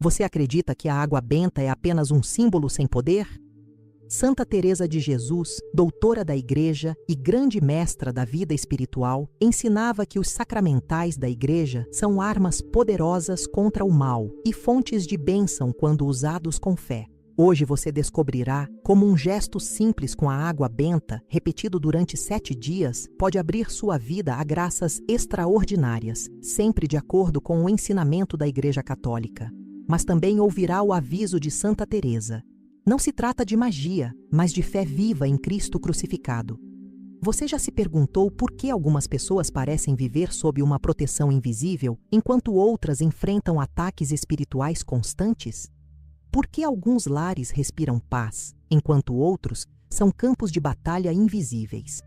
Você acredita que a água benta é apenas um símbolo sem poder? Santa Teresa de Jesus, doutora da Igreja e grande mestra da vida espiritual, ensinava que os sacramentais da Igreja são armas poderosas contra o mal e fontes de bênção quando usados com fé. Hoje você descobrirá como um gesto simples com a água benta, repetido durante 7 dias, pode abrir sua vida a graças extraordinárias, sempre de acordo com o ensinamento da Igreja Católica. Mas também ouvirá o aviso de Santa Teresa. Não se trata de magia, mas de fé viva em Cristo crucificado. Você já se perguntou por que algumas pessoas parecem viver sob uma proteção invisível, enquanto outras enfrentam ataques espirituais constantes? Por que alguns lares respiram paz, enquanto outros são campos de batalha invisíveis?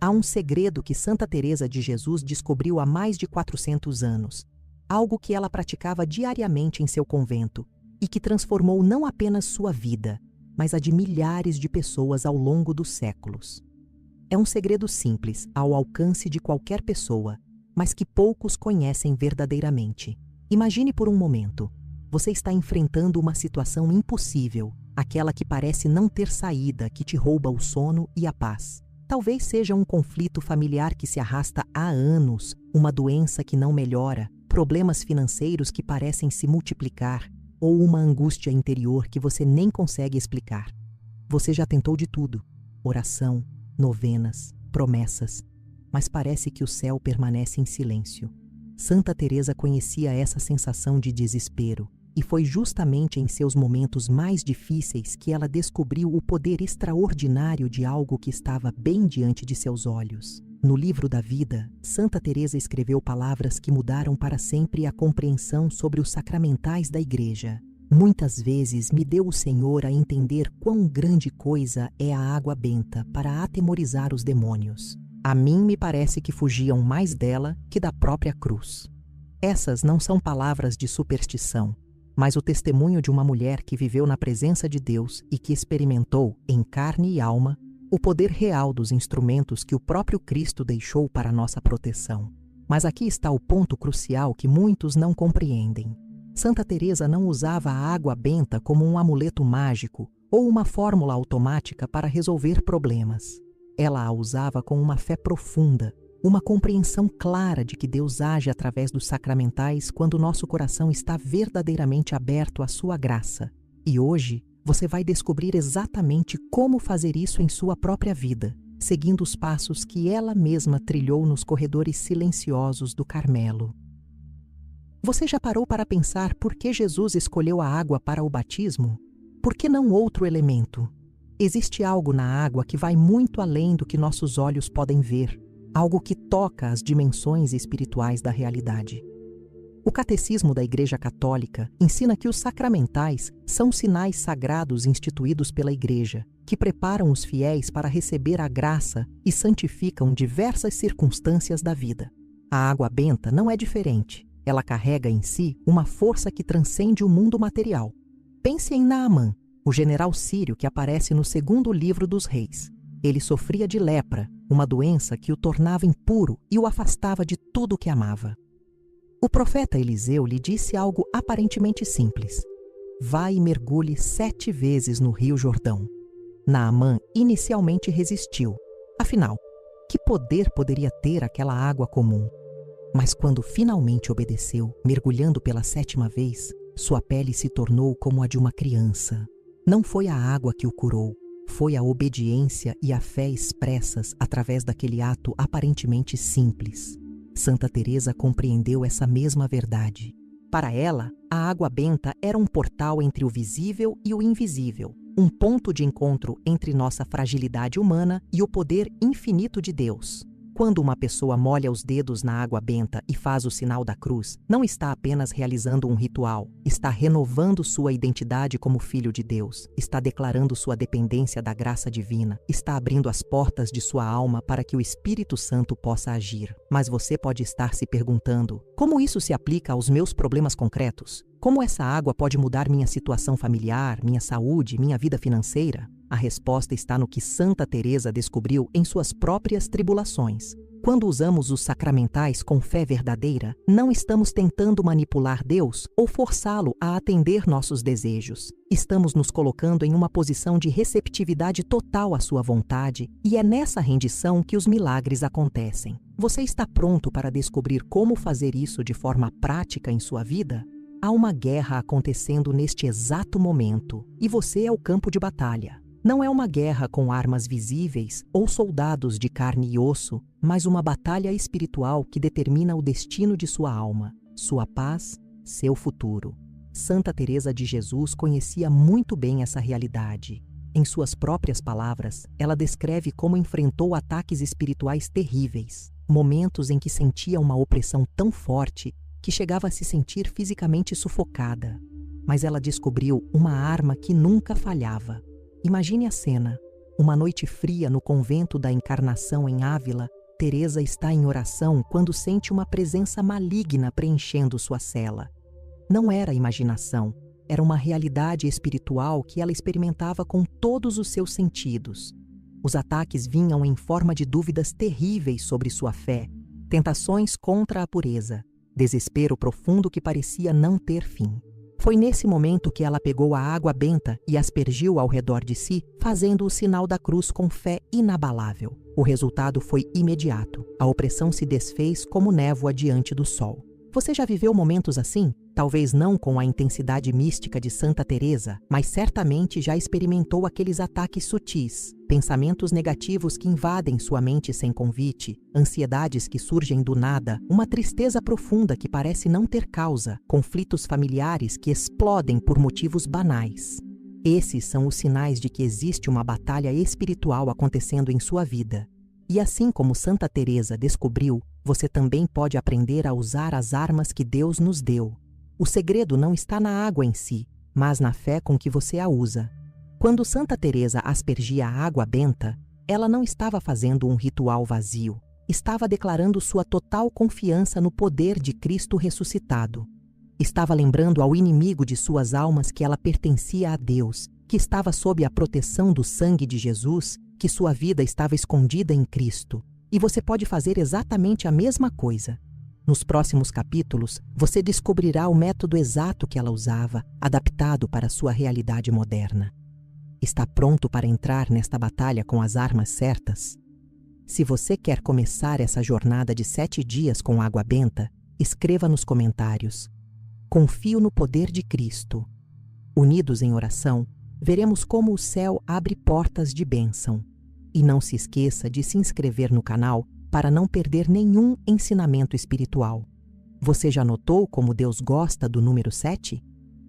Há um segredo que Santa Teresa de Jesus descobriu há mais de 400 anos, algo que ela praticava diariamente em seu convento, e que transformou não apenas sua vida, mas a de milhares de pessoas ao longo dos séculos. É um segredo simples, ao alcance de qualquer pessoa, mas que poucos conhecem verdadeiramente. Imagine por um momento, você está enfrentando uma situação impossível, aquela que parece não ter saída, que te rouba o sono e a paz. Talvez seja um conflito familiar que se arrasta há anos, uma doença que não melhora, problemas financeiros que parecem se multiplicar, ou uma angústia interior que você nem consegue explicar. Você já tentou de tudo: oração, novenas, promessas, mas parece que o céu permanece em silêncio. Santa Teresa conhecia essa sensação de desespero, e foi justamente em seus momentos mais difíceis que ela descobriu o poder extraordinário de algo que estava bem diante de seus olhos. No livro da vida, Santa Teresa escreveu palavras que mudaram para sempre a compreensão sobre os sacramentais da Igreja. Muitas vezes me deu o Senhor a entender quão grande coisa é a água benta para atemorizar os demônios. A mim me parece que fugiam mais dela que da própria cruz. Essas não são palavras de superstição, mas o testemunho de uma mulher que viveu na presença de Deus e que experimentou, em carne e alma, o poder real dos instrumentos que o próprio Cristo deixou para nossa proteção. Mas aqui está o ponto crucial que muitos não compreendem. Santa Teresa não usava a água benta como um amuleto mágico ou uma fórmula automática para resolver problemas. Ela a usava com uma fé profunda, uma compreensão clara de que Deus age através dos sacramentais quando nosso coração está verdadeiramente aberto à sua graça. E hoje, você vai descobrir exatamente como fazer isso em sua própria vida, seguindo os passos que ela mesma trilhou nos corredores silenciosos do Carmelo. Você já parou para pensar por que Jesus escolheu a água para o batismo? Por que não outro elemento? Existe algo na água que vai muito além do que nossos olhos podem ver, algo que toca as dimensões espirituais da realidade. O Catecismo da Igreja Católica ensina que os sacramentais são sinais sagrados instituídos pela Igreja, que preparam os fiéis para receber a graça e santificam diversas circunstâncias da vida. A água benta não é diferente. Ela carrega em si uma força que transcende o mundo material. Pense em Naamã, o general sírio que aparece no 2º livro dos Reis. Ele sofria de lepra, uma doença que o tornava impuro e o afastava de tudo o que amava. O profeta Eliseu lhe disse algo aparentemente simples: vá e mergulhe 7 vezes no rio Jordão. Naamã inicialmente resistiu. Afinal, que poder poderia ter aquela água comum? Mas quando finalmente obedeceu, mergulhando pela 7ª vez, sua pele se tornou como a de uma criança. Não foi a água que o curou, foi a obediência e a fé expressas através daquele ato aparentemente simples. Santa Teresa compreendeu essa mesma verdade. Para ela, a água benta era um portal entre o visível e o invisível, um ponto de encontro entre nossa fragilidade humana e o poder infinito de Deus. Quando uma pessoa molha os dedos na água benta e faz o sinal da cruz, não está apenas realizando um ritual, está renovando sua identidade como filho de Deus, está declarando sua dependência da graça divina, está abrindo as portas de sua alma para que o Espírito Santo possa agir. Mas você pode estar se perguntando: como isso se aplica aos meus problemas concretos? Como essa água pode mudar minha situação familiar, minha saúde, minha vida financeira? A resposta está no que Santa Teresa descobriu em suas próprias tribulações. Quando usamos os sacramentais com fé verdadeira, não estamos tentando manipular Deus ou forçá-lo a atender nossos desejos. Estamos nos colocando em uma posição de receptividade total à sua vontade, e é nessa rendição que os milagres acontecem. Você está pronto para descobrir como fazer isso de forma prática em sua vida? Há uma guerra acontecendo neste exato momento, e você é o campo de batalha. Não é uma guerra com armas visíveis ou soldados de carne e osso, mas uma batalha espiritual que determina o destino de sua alma, sua paz, seu futuro. Santa Teresa de Jesus conhecia muito bem essa realidade. Em suas próprias palavras, ela descreve como enfrentou ataques espirituais terríveis, momentos em que sentia uma opressão tão forte que chegava a se sentir fisicamente sufocada. Mas ela descobriu uma arma que nunca falhava. Imagine a cena. Uma noite fria no convento da Encarnação em Ávila, Teresa está em oração quando sente uma presença maligna preenchendo sua cela. Não era imaginação, era uma realidade espiritual que ela experimentava com todos os seus sentidos. Os ataques vinham em forma de dúvidas terríveis sobre sua fé, tentações contra a pureza, desespero profundo que parecia não ter fim. Foi nesse momento que ela pegou a água benta e aspergiu ao redor de si, fazendo o sinal da cruz com fé inabalável. O resultado foi imediato. A opressão se desfez como névoa diante do sol. Você já viveu momentos assim? Talvez não com a intensidade mística de Santa Teresa, mas certamente já experimentou aqueles ataques sutis, pensamentos negativos que invadem sua mente sem convite, ansiedades que surgem do nada, uma tristeza profunda que parece não ter causa, conflitos familiares que explodem por motivos banais. Esses são os sinais de que existe uma batalha espiritual acontecendo em sua vida. E assim como Santa Teresa descobriu, você também pode aprender a usar as armas que Deus nos deu. O segredo não está na água em si, mas na fé com que você a usa. Quando Santa Teresa aspergia a água benta, ela não estava fazendo um ritual vazio. Estava declarando sua total confiança no poder de Cristo ressuscitado. Estava lembrando ao inimigo de suas almas que ela pertencia a Deus, que estava sob a proteção do sangue de Jesus, que sua vida estava escondida em Cristo. E você pode fazer exatamente a mesma coisa. Nos próximos capítulos, você descobrirá o método exato que ela usava, adaptado para a sua realidade moderna. Está pronto para entrar nesta batalha com as armas certas? Se você quer começar essa jornada de 7 dias com água benta, escreva nos comentários: confio no poder de Cristo. Unidos em oração, veremos como o céu abre portas de bênção. E não se esqueça de se inscrever no canal para não perder nenhum ensinamento espiritual. Você já notou como Deus gosta do número 7?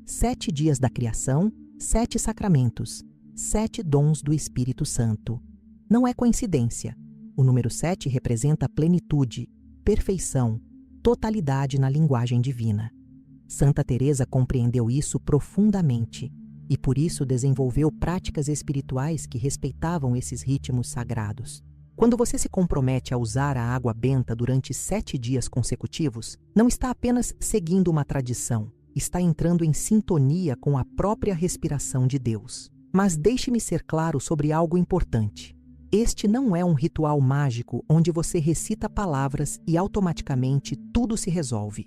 7 dias da criação, 7 sacramentos, 7 dons do Espírito Santo. Não é coincidência. O número 7 representa plenitude, perfeição, totalidade na linguagem divina. Santa Teresa compreendeu isso profundamente e por isso desenvolveu práticas espirituais que respeitavam esses ritmos sagrados. Quando você se compromete a usar a água benta durante 7 dias consecutivos, não está apenas seguindo uma tradição, está entrando em sintonia com a própria respiração de Deus. Mas deixe-me ser claro sobre algo importante. Este não é um ritual mágico onde você recita palavras e automaticamente tudo se resolve.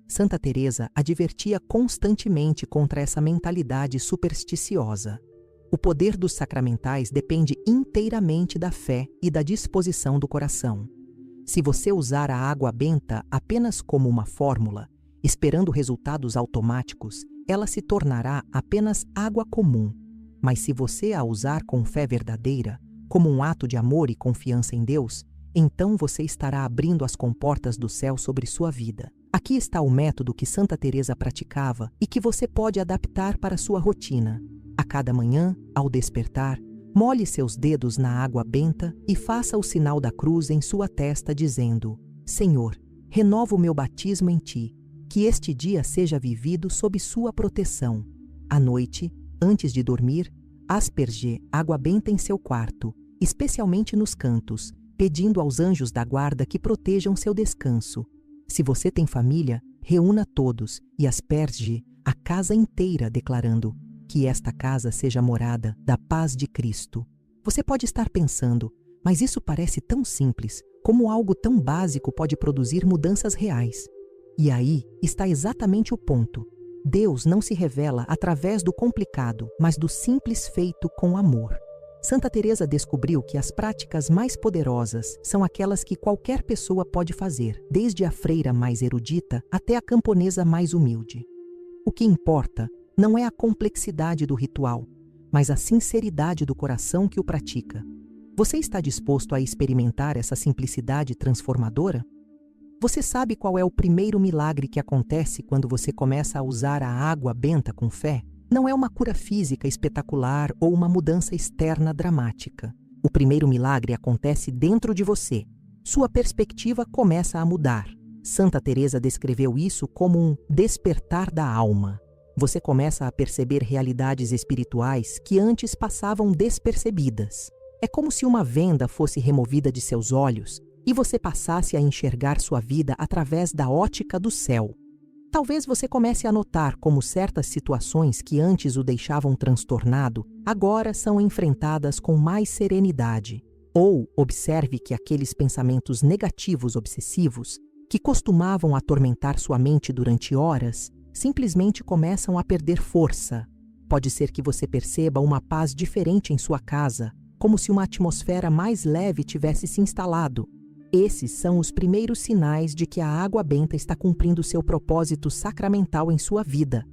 Santa Teresa advertia constantemente contra essa mentalidade supersticiosa. O poder dos sacramentais depende inteiramente da fé e da disposição do coração. Se você usar a água benta apenas como uma fórmula, esperando resultados automáticos, ela se tornará apenas água comum. Mas se você a usar com fé verdadeira, como um ato de amor e confiança em Deus, então você estará abrindo as comportas do céu sobre sua vida. Aqui está o método que Santa Teresa praticava e que você pode adaptar para sua rotina. A cada manhã, ao despertar, molhe seus dedos na água benta e faça o sinal da cruz em sua testa, dizendo: Senhor, renova o meu batismo em Ti, que este dia seja vivido sob sua proteção. À noite, antes de dormir, asperge água benta em seu quarto, especialmente nos cantos, pedindo aos anjos da guarda que protejam seu descanso. Se você tem família, reúna todos e asperge a casa inteira, declarando: que esta casa seja morada da paz de Cristo. Você pode estar pensando: mas isso parece tão simples, Como algo tão básico pode produzir mudanças reais? E aí está exatamente o ponto. Deus não se revela através do complicado, mas do simples feito com amor. Santa Teresa descobriu que as práticas mais poderosas são aquelas que qualquer pessoa pode fazer, desde a freira mais erudita até a camponesa mais humilde. O que importa não é a complexidade do ritual, mas a sinceridade do coração que o pratica. Você está disposto a experimentar essa simplicidade transformadora? Você sabe qual é o primeiro milagre que acontece quando você começa a usar a água benta com fé? Não é uma cura física espetacular ou uma mudança externa dramática. O primeiro milagre acontece dentro de você. Sua perspectiva começa a mudar. Santa Teresa descreveu isso como um despertar da alma. Você começa a perceber realidades espirituais que antes passavam despercebidas. É como se uma venda fosse removida de seus olhos e você passasse a enxergar sua vida através da ótica do céu. Talvez você comece a notar como certas situações que antes o deixavam transtornado, agora são enfrentadas com mais serenidade. Ou observe que aqueles pensamentos negativos obsessivos, que costumavam atormentar sua mente durante horas, simplesmente começam a perder força. Pode ser que você perceba uma paz diferente em sua casa, como se uma atmosfera mais leve tivesse se instalado. Esses são os primeiros sinais de que a água benta está cumprindo seu propósito sacramental em sua vida.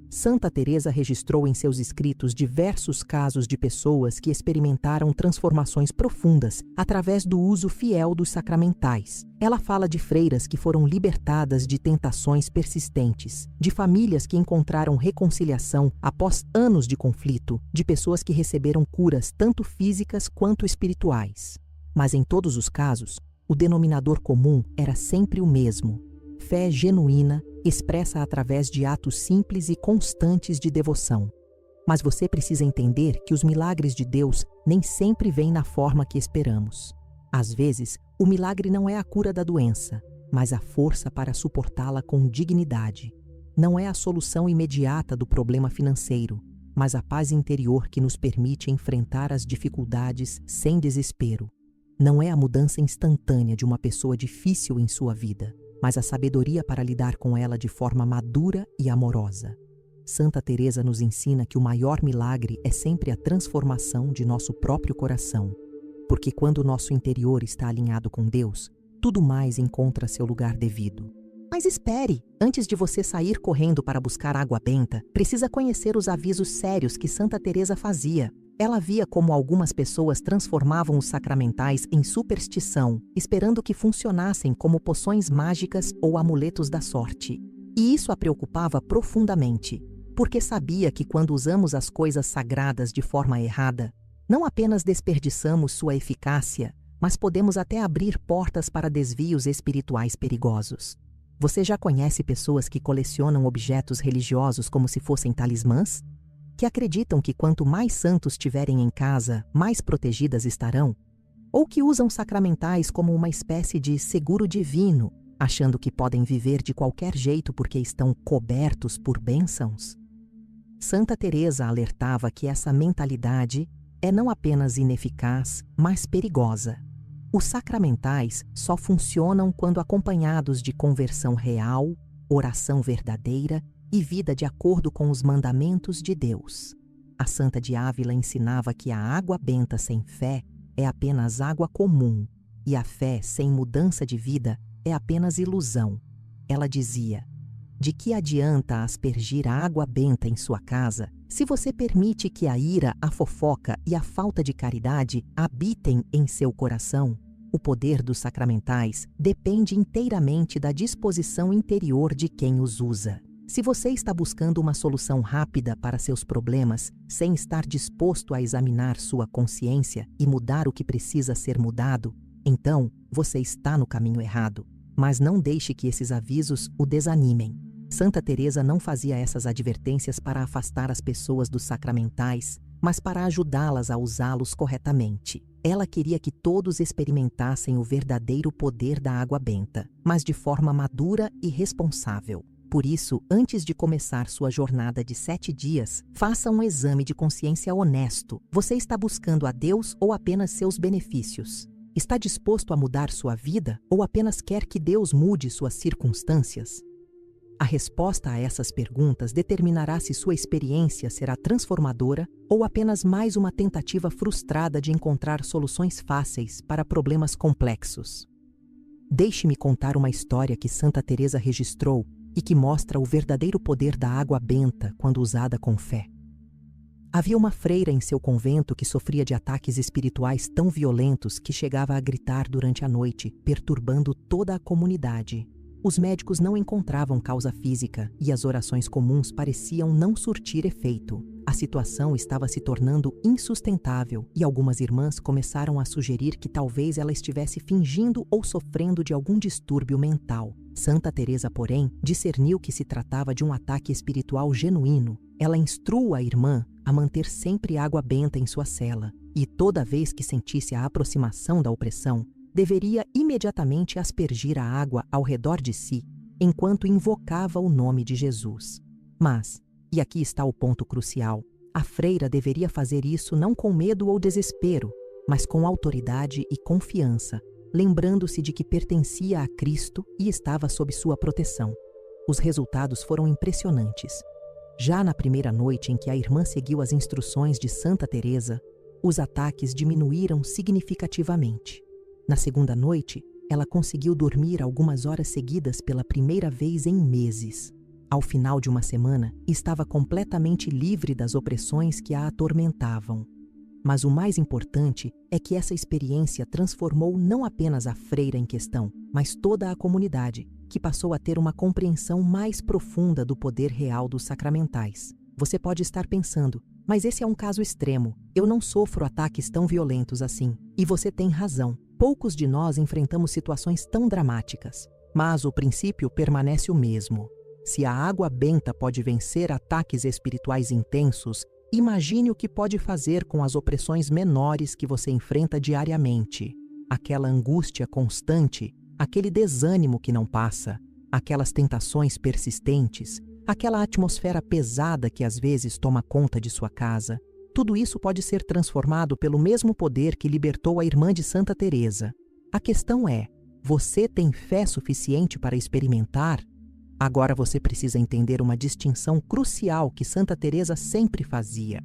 Santa Teresa registrou em seus escritos diversos casos de pessoas que experimentaram transformações profundas através do uso fiel dos sacramentais. Ela fala de freiras que foram libertadas de tentações persistentes, de famílias que encontraram reconciliação após anos de conflito, de pessoas que receberam curas tanto físicas quanto espirituais. Mas em todos os casos, o denominador comum era sempre o mesmo: fé genuína, expressa através de atos simples e constantes de devoção. Mas você precisa entender que os milagres de Deus nem sempre vêm na forma que esperamos. Às vezes, o milagre não é a cura da doença, mas a força para suportá-la com dignidade. Não é a solução imediata do problema financeiro, mas a paz interior que nos permite enfrentar as dificuldades sem desespero. Não é a mudança instantânea de uma pessoa difícil em sua vida, mas a sabedoria para lidar com ela de forma madura e amorosa. Santa Teresa nos ensina que o maior milagre é sempre a transformação de nosso próprio coração, porque quando o nosso interior está alinhado com Deus, tudo mais encontra seu lugar devido. Mas espere! Antes de você sair correndo para buscar água benta, precisa conhecer os avisos sérios que Santa Teresa fazia. Ela via como algumas pessoas transformavam os sacramentais em superstição, esperando que funcionassem como poções mágicas ou amuletos da sorte. E isso a preocupava profundamente, porque sabia que quando usamos as coisas sagradas de forma errada, não apenas desperdiçamos sua eficácia, mas podemos até abrir portas para desvios espirituais perigosos. Você já conhece pessoas que colecionam objetos religiosos como se fossem talismãs? Que acreditam que quanto mais santos tiverem em casa, mais protegidas estarão? Ou que usam sacramentais como uma espécie de seguro divino, achando que podem viver de qualquer jeito porque estão cobertos por bênçãos? Santa Teresa alertava que essa mentalidade é não apenas ineficaz, mas perigosa. Os sacramentais só funcionam quando acompanhados de conversão real, oração verdadeira e vida de acordo com os mandamentos de Deus. A Santa de Ávila ensinava que a água benta sem fé é apenas água comum, e a fé sem mudança de vida é apenas ilusão. Ela dizia: de que adianta aspergir água benta em sua casa se você permite que a ira, a fofoca e a falta de caridade habitem em seu coração? O poder dos sacramentais depende inteiramente da disposição interior de quem os usa. Se você está buscando uma solução rápida para seus problemas, sem estar disposto a examinar sua consciência e mudar o que precisa ser mudado, então você está no caminho errado. Mas não deixe que esses avisos o desanimem. Santa Teresa não fazia essas advertências para afastar as pessoas dos sacramentais, mas para ajudá-las a usá-los corretamente. Ela queria que todos experimentassem o verdadeiro poder da água benta, mas de forma madura e responsável. Por isso, antes de começar sua jornada de 7 dias, faça um exame de consciência honesto. Você está buscando a Deus ou apenas seus benefícios? Está disposto a mudar sua vida ou apenas quer que Deus mude suas circunstâncias? A resposta a essas perguntas determinará se sua experiência será transformadora ou apenas mais uma tentativa frustrada de encontrar soluções fáceis para problemas complexos. Deixe-me contar uma história que Santa Teresa registrou e que mostra o verdadeiro poder da água benta quando usada com fé. Havia uma freira em seu convento que sofria de ataques espirituais tão violentos que chegava a gritar durante a noite, perturbando toda a comunidade. Os médicos não encontravam causa física e as orações comuns pareciam não surtir efeito. A situação estava se tornando insustentável e algumas irmãs começaram a sugerir que talvez ela estivesse fingindo ou sofrendo de algum distúrbio mental. Santa Teresa, porém, discerniu que se tratava de um ataque espiritual genuíno. Ela instruiu a irmã a manter sempre água benta em sua cela e, toda vez que sentisse a aproximação da opressão, deveria imediatamente aspergir a água ao redor de si, enquanto invocava o nome de Jesus. Mas, e aqui está o ponto crucial, a freira deveria fazer isso não com medo ou desespero, mas com autoridade e confiança, lembrando-se de que pertencia a Cristo e estava sob sua proteção. Os resultados foram impressionantes. Já na primeira noite em que a irmã seguiu as instruções de Santa Teresa, os ataques diminuíram significativamente. Na segunda noite, ela conseguiu dormir algumas horas seguidas pela primeira vez em meses. Ao final de uma semana, estava completamente livre das opressões que a atormentavam. Mas o mais importante é que essa experiência transformou não apenas a freira em questão, mas toda a comunidade, que passou a ter uma compreensão mais profunda do poder real dos sacramentais. Você pode estar pensando, mas esse é um caso extremo. Eu não sofro ataques tão violentos assim. E você tem razão. Poucos de nós enfrentamos situações tão dramáticas. Mas o princípio permanece o mesmo. Se a água benta pode vencer ataques espirituais intensos, imagine o que pode fazer com as opressões menores que você enfrenta diariamente. Aquela angústia constante, aquele desânimo que não passa, aquelas tentações persistentes, aquela atmosfera pesada que às vezes toma conta de sua casa. Tudo isso pode ser transformado pelo mesmo poder que libertou a irmã de Santa Teresa. A questão é, você tem fé suficiente para experimentar? Agora você precisa entender uma distinção crucial que Santa Teresa sempre fazia.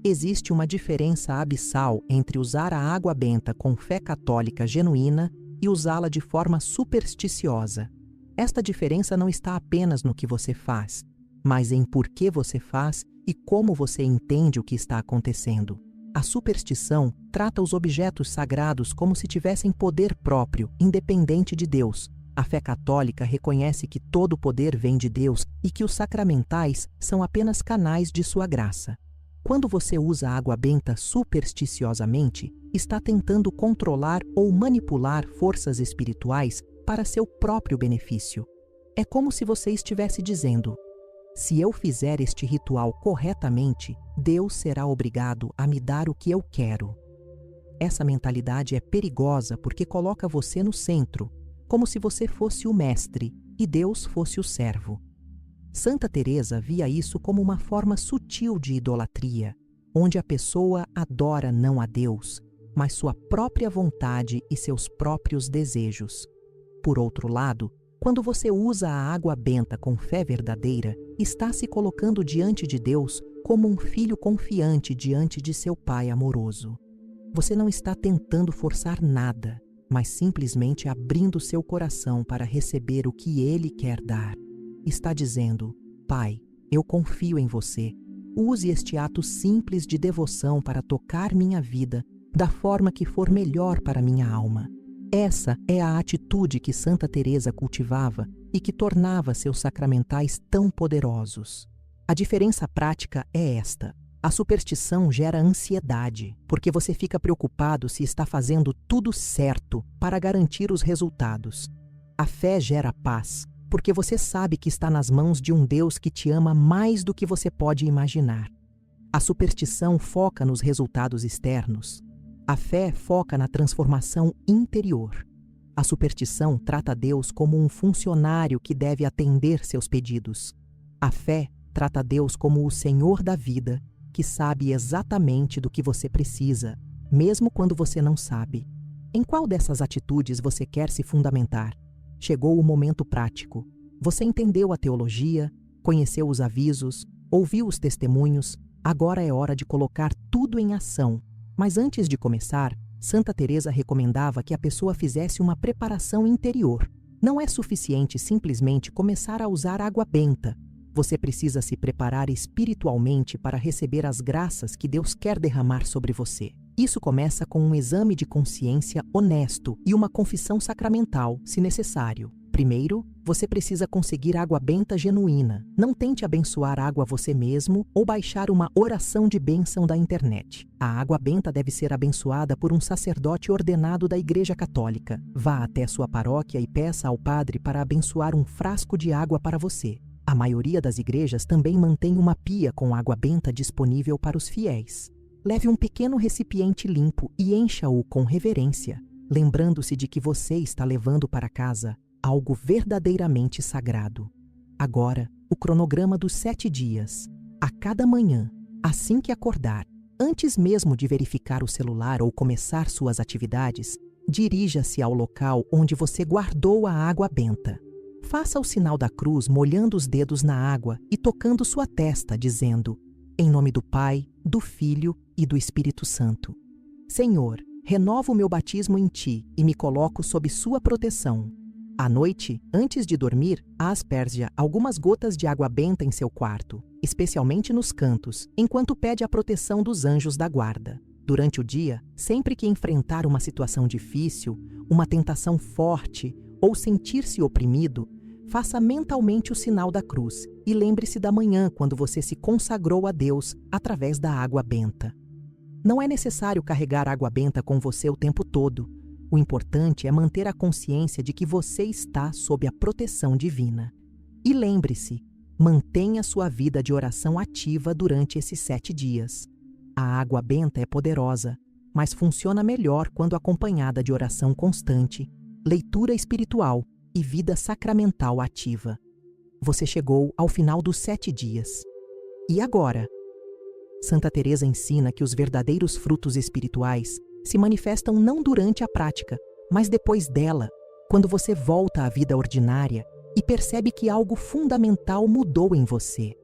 Existe uma diferença abissal entre usar a água benta com fé católica genuína e usá-la de forma supersticiosa. Esta diferença não está apenas no que você faz, mas em por que você faz e como você entende o que está acontecendo. A superstição trata os objetos sagrados como se tivessem poder próprio, independente de Deus. A fé católica reconhece que todo o poder vem de Deus e que os sacramentais são apenas canais de sua graça. Quando você usa a água benta supersticiosamente, está tentando controlar ou manipular forças espirituais para seu próprio benefício. É como se você estivesse dizendo: se eu fizer este ritual corretamente, Deus será obrigado a me dar o que eu quero. Essa mentalidade é perigosa porque coloca você no centro, como se você fosse o mestre e Deus fosse o servo. Santa Teresa via isso como uma forma sutil de idolatria, onde a pessoa adora não a Deus, mas sua própria vontade e seus próprios desejos. Por outro lado, quando você usa a água benta com fé verdadeira, está se colocando diante de Deus como um filho confiante diante de seu Pai amoroso. Você não está tentando forçar nada, mas simplesmente abrindo seu coração para receber o que Ele quer dar. Está dizendo: Pai, eu confio em você. Use este ato simples de devoção para tocar minha vida da forma que for melhor para minha alma. Essa é a atitude que Santa Teresa cultivava e que tornava seus sacramentais tão poderosos. A diferença prática é esta. A superstição gera ansiedade, porque você fica preocupado se está fazendo tudo certo para garantir os resultados. A fé gera paz, porque você sabe que está nas mãos de um Deus que te ama mais do que você pode imaginar. A superstição foca nos resultados externos. A fé foca na transformação interior. A superstição trata Deus como um funcionário que deve atender seus pedidos. A fé trata Deus como o Senhor da vida, que sabe exatamente do que você precisa, mesmo quando você não sabe. Em qual dessas atitudes você quer se fundamentar? Chegou o momento prático. Você entendeu a teologia, conheceu os avisos, ouviu os testemunhos, agora é hora de colocar tudo em ação. Mas antes de começar, Santa Teresa recomendava que a pessoa fizesse uma preparação interior. Não é suficiente simplesmente começar a usar água benta. Você precisa se preparar espiritualmente para receber as graças que Deus quer derramar sobre você. Isso começa com um exame de consciência honesto e uma confissão sacramental, se necessário. Primeiro, você precisa conseguir água benta genuína. Não tente abençoar água você mesmo ou baixar uma oração de bênção da internet. A água benta deve ser abençoada por um sacerdote ordenado da Igreja Católica. Vá até sua paróquia e peça ao padre para abençoar um frasco de água para você. A maioria das igrejas também mantém uma pia com água benta disponível para os fiéis. Leve um pequeno recipiente limpo e encha-o com reverência, lembrando-se de que você está levando para casa algo verdadeiramente sagrado. Agora, o cronograma dos 7 dias. A cada manhã, assim que acordar, antes mesmo de verificar o celular ou começar suas atividades, dirija-se ao local onde você guardou a água benta. Faça o sinal da cruz molhando os dedos na água e tocando sua testa, dizendo: em nome do Pai, do Filho e do Espírito Santo. Senhor, renovo o meu batismo em Ti e me coloco sob Sua proteção. À noite, antes de dormir, asperja algumas gotas de água benta em seu quarto, especialmente nos cantos, enquanto pede a proteção dos anjos da guarda. Durante o dia, sempre que enfrentar uma situação difícil, uma tentação forte ou sentir-se oprimido, faça mentalmente o sinal da cruz e lembre-se da manhã quando você se consagrou a Deus através da água benta. Não é necessário carregar água benta com você o tempo todo. O importante é manter a consciência de que você está sob a proteção divina. E lembre-se, mantenha sua vida de oração ativa durante esses 7 dias. A água benta é poderosa, mas funciona melhor quando acompanhada de oração constante, leitura espiritual e vida sacramental ativa. Você chegou ao final dos 7 dias. E agora? Santa Teresa ensina que os verdadeiros frutos espirituais se manifestam não durante a prática, mas depois dela, quando você volta à vida ordinária e percebe que algo fundamental mudou em você.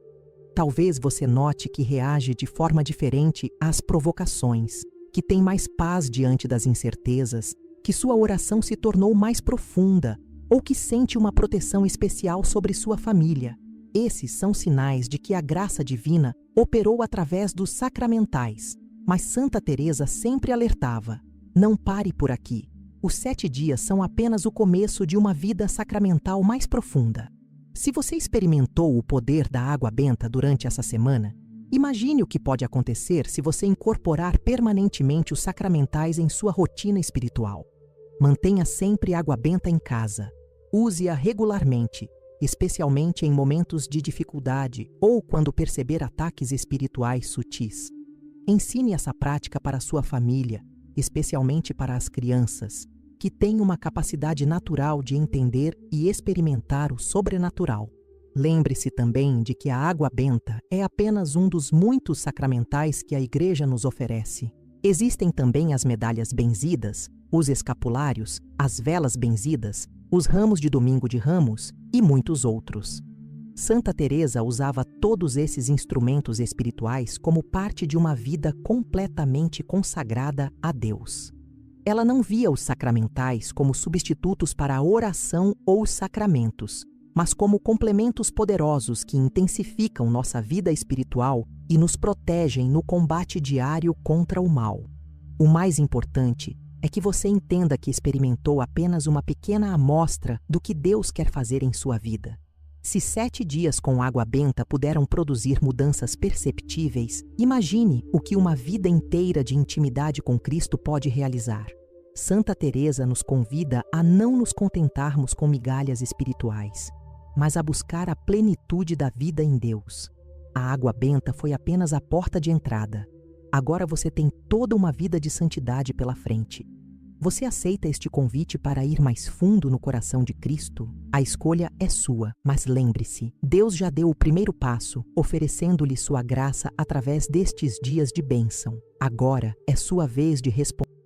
Talvez você note que reage de forma diferente às provocações, que tem mais paz diante das incertezas, que sua oração se tornou mais profunda, ou que sente uma proteção especial sobre sua família. Esses são sinais de que a graça divina operou através dos sacramentais. Mas Santa Teresa sempre alertava: não pare por aqui. Os 7 dias são apenas o começo de uma vida sacramental mais profunda. Se você experimentou o poder da água benta durante essa semana, imagine o que pode acontecer se você incorporar permanentemente os sacramentais em sua rotina espiritual. Mantenha sempre água benta em casa. Use-a regularmente, especialmente em momentos de dificuldade ou quando perceber ataques espirituais sutis. Ensine essa prática para sua família, especialmente para as crianças, que têm uma capacidade natural de entender e experimentar o sobrenatural. Lembre-se também de que a água benta é apenas um dos muitos sacramentais que a Igreja nos oferece. Existem também as medalhas benzidas, os escapulários, as velas benzidas, os ramos de Domingo de Ramos e muitos outros. Santa Teresa usava todos esses instrumentos espirituais como parte de uma vida completamente consagrada a Deus. Ela não via os sacramentais como substitutos para a oração ou os sacramentos, mas como complementos poderosos que intensificam nossa vida espiritual e nos protegem no combate diário contra o mal. O mais importante é que você entenda que experimentou apenas uma pequena amostra do que Deus quer fazer em sua vida. Se 7 dias com água benta puderam produzir mudanças perceptíveis, imagine o que uma vida inteira de intimidade com Cristo pode realizar. Santa Teresa nos convida a não nos contentarmos com migalhas espirituais, mas a buscar a plenitude da vida em Deus. A água benta foi apenas a porta de entrada. Agora você tem toda uma vida de santidade pela frente. Você aceita este convite para ir mais fundo no coração de Cristo? A escolha é sua, mas lembre-se, Deus já deu o primeiro passo, oferecendo-lhe sua graça através destes dias de bênção. Agora é sua vez de responder.